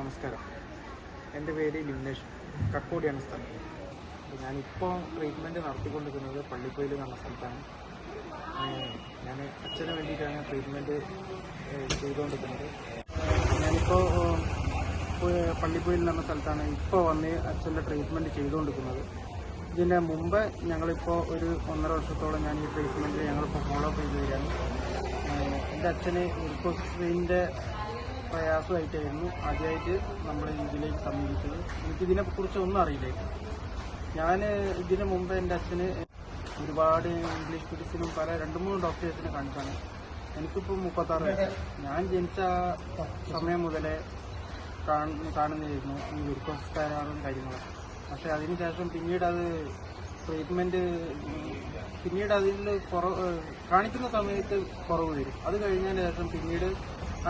നമസ്കാരം. എൻ്റെ പേര് ലിംനേഷ്. കക്കോടിയാണ് സ്ഥലം. ഞാനിപ്പോൾ ട്രീറ്റ്മെൻറ്റ് നടത്തിക്കൊണ്ടിരിക്കുന്നത് പള്ളിപ്പൊയിൽ എന്ന് പറഞ്ഞ സ്ഥലത്താണ്. ഞാൻ അച്ഛന് വേണ്ടിയിട്ടാണ് ട്രീറ്റ്മെൻറ്റ് ചെയ്തുകൊണ്ടിരിക്കുന്നത്. ഞാനിപ്പോൾ പള്ളിപ്പൊയിൽ എന്ന് പറഞ്ഞ സ്ഥലത്താണ് ഇപ്പോൾ വന്ന് അച്ഛൻ്റെ ട്രീറ്റ്മെൻറ്റ് ചെയ്തുകൊണ്ടിരിക്കുന്നത്. ഇതിന് മുമ്പ് ഞങ്ങളിപ്പോൾ ഒരു 1.5 വർഷത്തോളം ഞാൻ ഈ ട്രീറ്റ്മെൻറ്റ് ഞങ്ങളിപ്പോൾ ഫോളോ അപ്പ് ചെയ്ത് വരികയാണ്. എൻ്റെ അച്ഛന് ഗ്ലൂക്കോസിൻ്റെ പ്രയാസമായിട്ടായിരുന്നു ആദ്യമായിട്ട് നമ്മൾ ഇതിലേക്ക് സമീപിച്ചത്. എനിക്കിതിനെക്കുറിച്ച് ഒന്നും അറിയില്ലായിരുന്നു. ഞാൻ ഇതിന് മുമ്പ് എൻ്റെ അച്ഛന് ഒരുപാട് ഇംഗ്ലീഷ് മെഡിസിനും പല 2-3 ഡോക്ടേഴ്സിനെ കാണിച്ചാണ്. എനിക്കിപ്പോൾ 36 വയസ്സ്. ഞാൻ ജനിച്ച സമയം മുതലേ കാണുന്നതായിരുന്നു ഈ ഗ്ലൂക്കോസ് തയ്യാറും കാര്യങ്ങളും. പക്ഷേ അതിനുശേഷം പിന്നീട് അത് ട്രീറ്റ്മെൻറ്റ് അതിൽ കാണിക്കുന്ന സമയത്ത് കുറവ് വരും. അത് കഴിഞ്ഞതിന് ശേഷം പിന്നീട്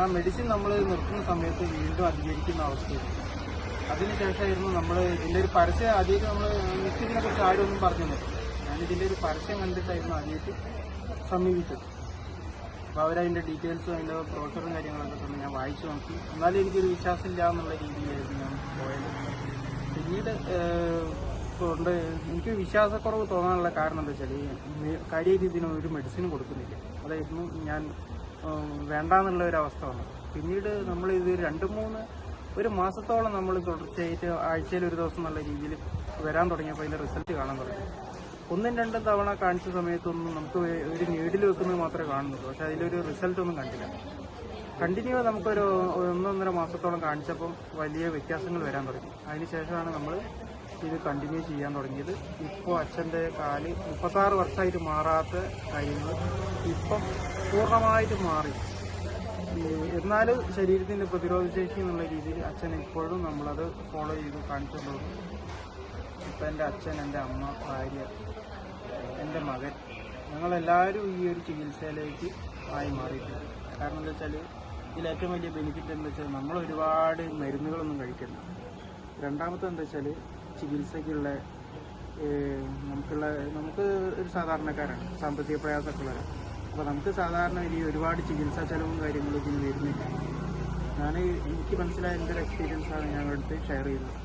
ആ മെഡിസിൻ നമ്മൾ നിർത്തുന്ന സമയത്ത് വീണ്ടും അധികരിക്കുന്ന അവസ്ഥയാണ്. അതിനുശേഷമായിരുന്നു നമ്മൾ ഇതിൻ്റെ ഒരു പരസ്യം ആദ്യമായിട്ട് എനിക്കിതിനെക്കുറിച്ച് ആരും ഒന്നും പറഞ്ഞില്ല. ഞാനിതിൻ്റെ ഒരു പരസ്യം കണ്ടിട്ടായിരുന്നു ആദ്യമായിട്ട് സമീപിച്ചത്. അപ്പോൾ അവരതിൻ്റെ ഡീറ്റെയിൽസും അതിൻ്റെ പ്രോസറും കാര്യങ്ങളൊക്കെ തന്നെ ഞാൻ വായിച്ചു നോക്കി. എന്നാലും എനിക്കൊരു വിശ്വാസമില്ല എന്നുള്ള രീതിയിലായിരുന്നു ഞാൻ പോയത്. പിന്നീട് എനിക്ക് വിശ്വാസക്കുറവ് തോന്നാനുള്ള കാരണം എന്താ വെച്ചാൽ കാര്യമായിട്ട് ഇതിനൊരു മെഡിസിനും കൊടുക്കുന്നില്ല. അതായിരുന്നു ഞാൻ വേണ്ടാന്നുള്ള ഒരു അവസ്ഥ വന്നു. പിന്നീട് നമ്മളിത് 2-3 മാസത്തോളം നമ്മൾ തുടർച്ചയായിട്ട് ആഴ്ചയിൽ ഒരു ദിവസം നല്ല രീതിയിൽ വരാൻ തുടങ്ങിയപ്പോൾ അതിൻ്റെ റിസൾട്ട് കാണാൻ തുടങ്ങി. 1-2 തവണ കാണിച്ച സമയത്തൊന്നും നമുക്ക് ഒരു നീഡിൽ വെക്കുന്നത് മാത്രമേ കാണുന്നുള്ളൂ. പക്ഷേ അതിലൊരു റിസൾട്ടൊന്നും കണ്ടില്ല. കണ്ടിന്യൂ നമുക്കൊരു 1-1.5 മാസത്തോളം കാണിച്ചപ്പം വലിയ വ്യത്യാസങ്ങൾ വരാൻ തുടങ്ങി. അതിനുശേഷമാണ് നമ്മൾ ഇത് കണ്ടിന്യൂ ചെയ്യാൻ തുടങ്ങിയത്. ഇപ്പോൾ അച്ഛൻ്റെ കാല് 36 വർഷമായിട്ട് മാറാത്ത കാര്യങ്ങൾ ഇപ്പം പൂർണ്ണമായിട്ട് മാറി. എന്നാലും ശരീരത്തിൻ്റെ പ്രതിരോധശേഷി എന്നുള്ള രീതിയിൽ അച്ഛൻ ഇപ്പോഴും നമ്മളത് ഫോളോ ചെയ്ത് കാണിച്ചുകൊണ്ടുപോകും. ഇപ്പം എൻ്റെ അച്ഛൻ, എൻ്റെ അമ്മ, ഭാര്യ, എൻ്റെ മകൻ, ഞങ്ങളെല്ലാവരും ഈ ഒരു ചികിത്സയിലേക്ക് ആയി മാറിയിട്ടുണ്ട്. കാരണം എന്താ വെച്ചാൽ ഇതിലേറ്റവും വലിയ ബെനിഫിറ്റ് എന്താ വെച്ചാൽ നമ്മൾ ഒരുപാട് മരുന്നുകളൊന്നും കഴിക്കില്ല. രണ്ടാമത്തെ എന്താ വെച്ചാൽ ചികിത്സയ്ക്കുള്ള നമുക്ക് ഒരു സാധാരണക്കാരാണ്, സാമ്പത്തിക പ്രയാസമൊക്കെ ഉള്ളവരാണ്. അപ്പോൾ നമുക്ക് സാധാരണ ഈ ഒരുപാട് ചികിത്സാ ചെലവും കാര്യങ്ങളും ഇതിന് വരുന്നില്ല. എനിക്ക് മനസ്സിലായ എൻ്റെ ഒരു എക്സ്പീരിയൻസാണ് ഞങ്ങളുടെ അടുത്ത് ഷെയർ ചെയ്യുന്നത്.